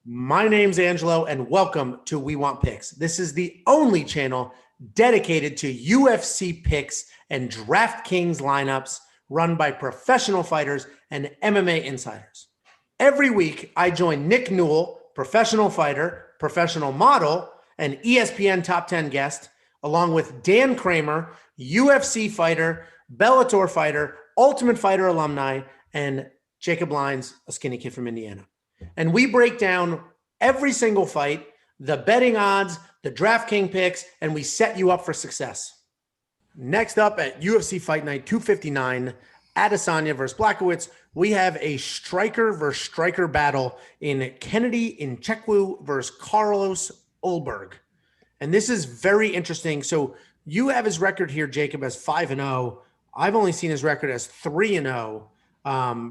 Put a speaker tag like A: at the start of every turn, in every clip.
A: My name's Angelo, and welcome to We Want Picks. This is the only channel dedicated to UFC picks and DraftKings lineups run by professional fighters and MMA insiders. Every week, I join Nick Newell, professional fighter, professional model, and ESPN Top 10 guest, along with Dan Kramer, UFC fighter, Bellator fighter, Ultimate Fighter alumni, and Jacob Lyons, a skinny kid from Indiana. And we break down every single fight, the betting odds, the DraftKings picks, and we set you up for success. Next up at UFC Fight Night 259, Adesanya versus Blachowicz, we have a striker versus striker battle in Kennedy Nzechukwu versus Carlos Ulberg. And this is very interesting. So you have his record here, Jacob, as 5-0. I've only seen his record as 3-0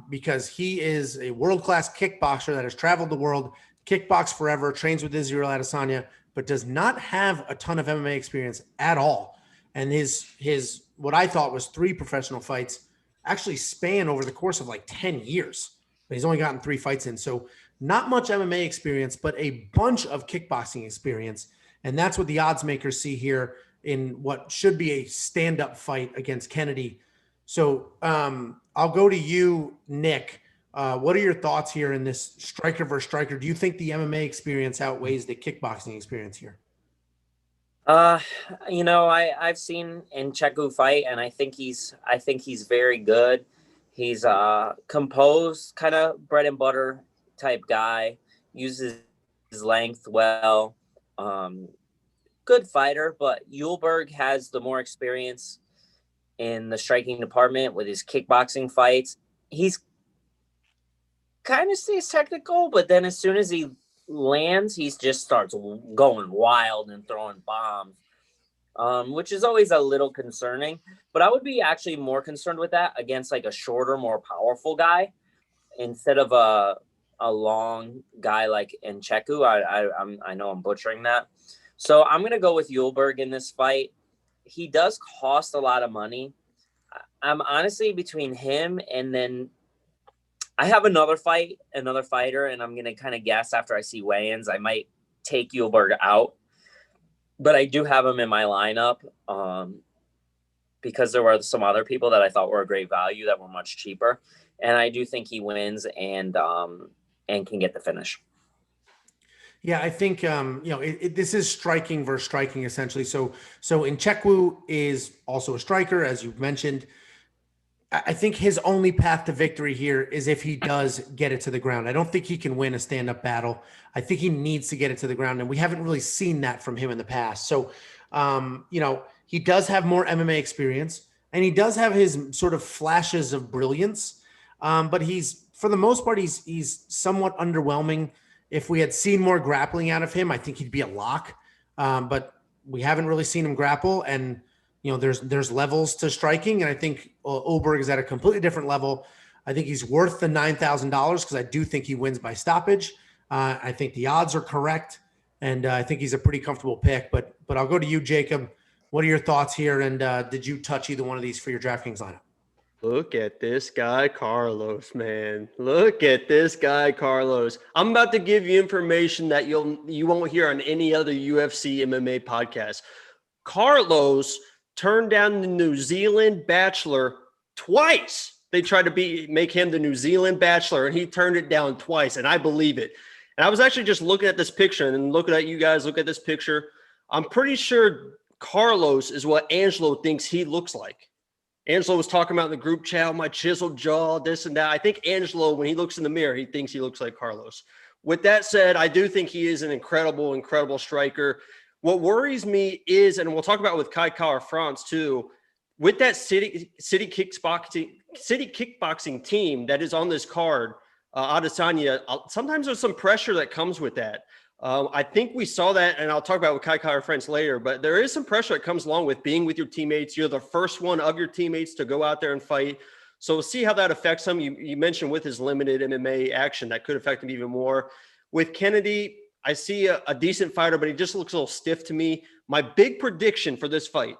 A: because he is a world-class kickboxer that has traveled the world, kickbox forever, trains with Israel Adesanya, but does not have a ton of MMA experience at all. And his what I thought was 3 professional fights actually span over the course of like 10 years. But he's only gotten 3 fights in. So not much MMA experience, but a bunch of kickboxing experience. And that's what the odds makers see here in what should be a stand-up fight against Kennedy. So I'll go to you, Nick. What are your thoughts here in this striker versus striker? Do you think the MMA experience outweighs the kickboxing experience here?
B: I've seen Nzechukwu fight, and I think he's very good. He's composed, kind of bread and butter type guy. Uses his length well. Good fighter, but Ulberg has the more experience in the striking department with his kickboxing fights. He's kind of stays technical, but then as soon as he lands, he just starts going wild and throwing bombs, which is always a little concerning. But I would be actually more concerned with that against like a shorter, more powerful guy instead of a long guy like Nzechukwu. I know I'm butchering that. So I'm going to go with Ulberg in this fight. He does cost a lot of money. I'm honestly between him and then I have another fighter, and I'm going to kind of guess after I see weigh-ins. I might take Ulberg out, but I do have him in my lineup because there were some other people that I thought were a great value that were much cheaper. And I do think he wins and can get the finish.
A: Yeah, I think this is striking versus striking essentially. So Nzechukwu is also a striker, as you've mentioned. I think his only path to victory here is if he does get it to the ground. I don't think he can win a stand-up battle. I think he needs to get it to the ground, and we haven't really seen that from him in the past. So, he does have more MMA experience, and he does have his sort of flashes of brilliance. But for the most part, he's somewhat underwhelming. If we had seen more grappling out of him, I think he'd be a lock. But we haven't really seen him grapple, and there's levels to striking, and I think Ulberg is at a completely different level. I think he's worth the $9,000 because I do think he wins by stoppage. I think the odds are correct, and I think he's a pretty comfortable pick. But I'll go to you, Jacob. What are your thoughts here? And did you touch either one of these for your DraftKings lineup?
C: Look at this guy, Carlos, man. Look at this guy, Carlos. I'm about to give you information that you won't hear on any other UFC MMA podcast. Carlos turned down the New Zealand Bachelor twice. They tried to make him the New Zealand Bachelor, and he turned it down twice, and I believe it. And I was actually just looking at this picture and looking at you guys, look at this picture. I'm pretty sure Carlos is what Angelo thinks he looks like. Angelo was talking about in the group chat, my chiseled jaw, this and that. I think Angelo, when he looks in the mirror, he thinks he looks like Carlos. With that said, I do think he is an incredible, incredible striker. What worries me is, and we'll talk about with Kai France too, with that city kickboxing team that is on this card, Adesanya, sometimes there's some pressure that comes with that. I think we saw that, and I'll talk about with Kai France later, but there is some pressure that comes along with being with your teammates. You're the first one of your teammates to go out there and fight. So we'll see how that affects him. You mentioned with his limited MMA action, that could affect him even more. With Kennedy, I see a decent fighter, but he just looks a little stiff to me. My big prediction for this fight,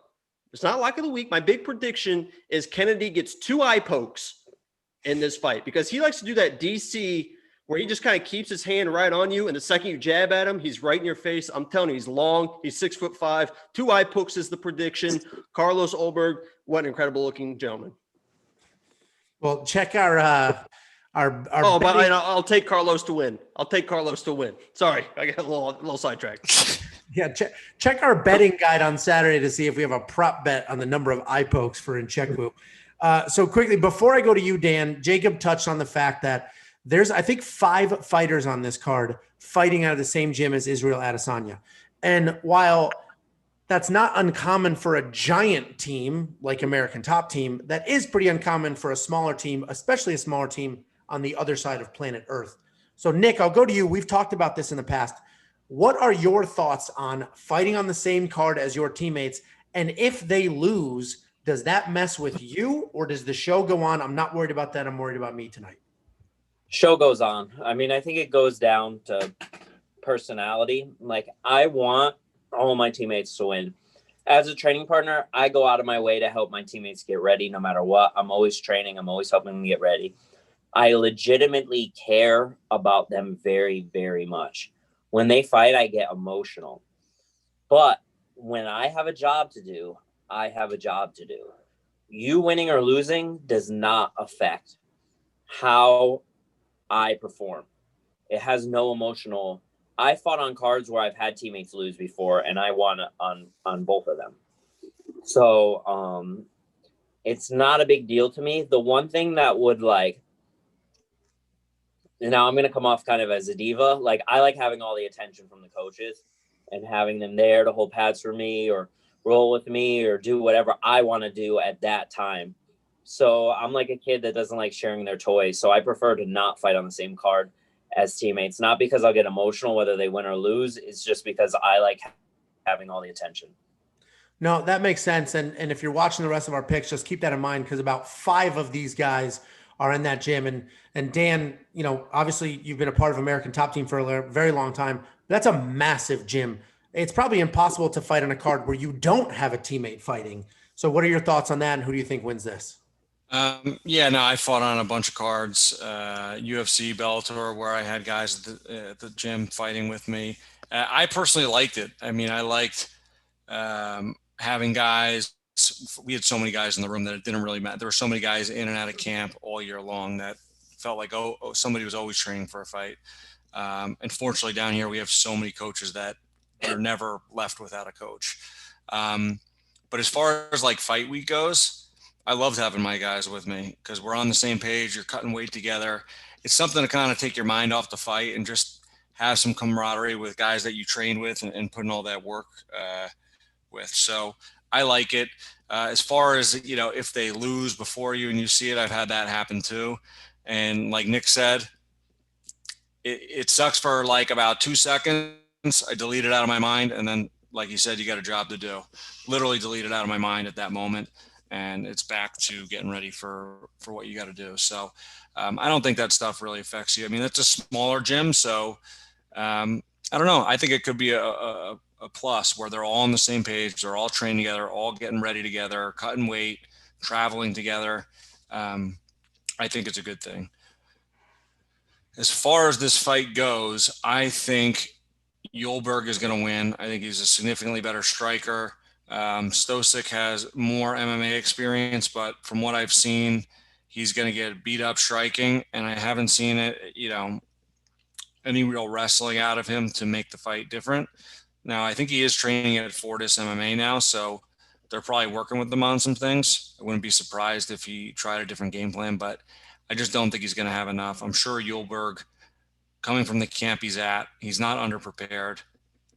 C: it's not lock of the week. My big prediction is Kennedy gets 2 eye pokes in this fight because he likes to do that DC where he just kind of keeps his hand right on you, and the second you jab at him, he's right in your face. I'm telling you, he's long. He's 6'5". 2 eye pokes is the prediction. Carlos Ulberg, what an incredible looking gentleman.
A: Well, check our
C: but I'll take Carlos to win. Sorry, I got a little sidetracked.
A: Yeah, check our betting guide on Saturday to see if we have a prop bet on the number of eye pokes for Nzechukwu. So quickly, before I go to you, Dan, Jacob touched on the fact that there's, I think, 5 fighters on this card fighting out of the same gym as Israel Adesanya. And while that's not uncommon for a giant team like American Top Team, that is pretty uncommon for a smaller team, especially a smaller team on the other side of planet Earth. So, Nick, I'll go to you. We've talked about this in the past. What are your thoughts on fighting on the same card as your teammates? And if they lose, does that mess with you, or does the show go on? I'm not worried about that. I'm worried about me tonight.
B: Show goes on. I mean, I think it goes down to personality. Like, I want all my teammates to win. As a training partner, I go out of my way to help my teammates get ready no matter what. I'm always training. I'm always helping them get ready. I legitimately care about them very, very much. When they fight, I get emotional. But when I have a job to do, I have a job to do. You winning or losing does not affect how I perform. It has no emotional. I fought on cards where I've had teammates lose before, and I won on both of them. So it's not a big deal to me. The one thing that would, like, now I'm going to come off kind of as a diva. Like, I like having all the attention from the coaches and having them there to hold pads for me or roll with me or do whatever I want to do at that time. So I'm like a kid that doesn't like sharing their toys. So I prefer to not fight on the same card as teammates, not because I'll get emotional whether they win or lose. It's just because I like having all the attention.
A: No, that makes sense. And if you're watching the rest of our picks, just keep that in mind, because about 5 of these guys are in that gym. And Dan, you know, obviously you've been a part of American Top Team for a very long time. That's a massive gym. It's probably impossible to fight on a card where you don't have a teammate fighting. So what are your thoughts on that, and who do you think wins this?
D: I fought on a bunch of cards, UFC, Bellator, where I had guys at the gym fighting with me. I personally liked it. I mean, I liked having guys. We had so many guys in the room that it didn't really matter. There were so many guys in and out of camp all year long that felt like, somebody was always training for a fight. And fortunately down here, we have so many coaches that you're never left without a coach. But as far as like fight week goes, I loved having my guys with me because we're on the same page. You're cutting weight together. It's something to kind of take your mind off the fight and just have some camaraderie with guys that you train with and putting all that work with. So I like it. As far as, you know, if they lose before you and you see it, I've had that happen too. And like Nick said, it sucks for like about 2 seconds. I delete it out of my mind. And then, like you said, you got a job to do. Literally delete it out of my mind at that moment. And it's back to getting ready for what you got to do. So I don't think that stuff really affects you. I mean, it's a smaller gym. So I don't know. I think it could be a plus where they're all on the same page. They're all training together, all getting ready together, cutting weight, traveling together. I think it's a good thing. As far as this fight goes, I think Ulberg is going to win. I think he's a significantly better striker. Stosic has more MMA experience, but from what I've seen, he's going to get beat up striking, and I haven't seen it, you know, any real wrestling out of him to make the fight different. Now, I think he is training at Fortis MMA now, so they're probably working with them on some things. I wouldn't be surprised if he tried a different game plan, but I just don't think he's going to have enough. I'm sure Ulberg, coming from the camp he's at, he's not underprepared.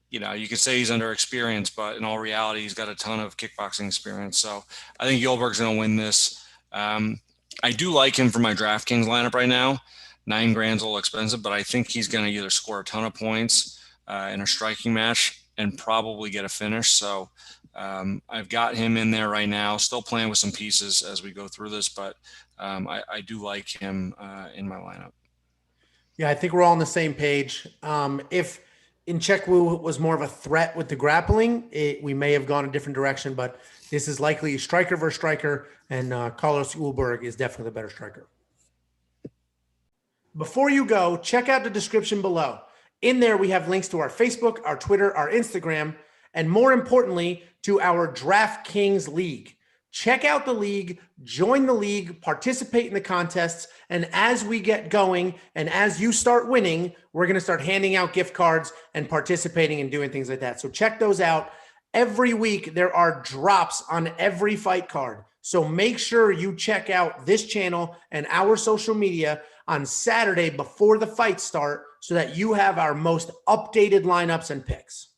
D: You know, you could say he's underexperienced, but in all reality, he's got a ton of kickboxing experience. So I think Ulberg's going to win this. I do like him for my DraftKings lineup right now. $9,000's a little expensive, but I think he's going to either score a ton of points in a striking match and probably get a finish. So I've got him in there right now, still playing with some pieces as we go through this, but I do like him in my lineup.
A: Yeah, I think we're all on the same page. If Nzechukwu was more of a threat with the grappling, we may have gone a different direction, but this is likely striker versus striker, and Carlos Ulberg is definitely the better striker. Before you go, check out the description below. In there, we have links to our Facebook, our Twitter, our Instagram, and more importantly, to our DraftKings League. Check out the league, join the league, participate in the contests, and as we get going and as you start winning, we're going to start handing out gift cards and participating and doing things like that. So check those out. Every week, there are drops on every fight card. So make sure you check out this channel and our social media on Saturday before the fights start so that you have our most updated lineups and picks.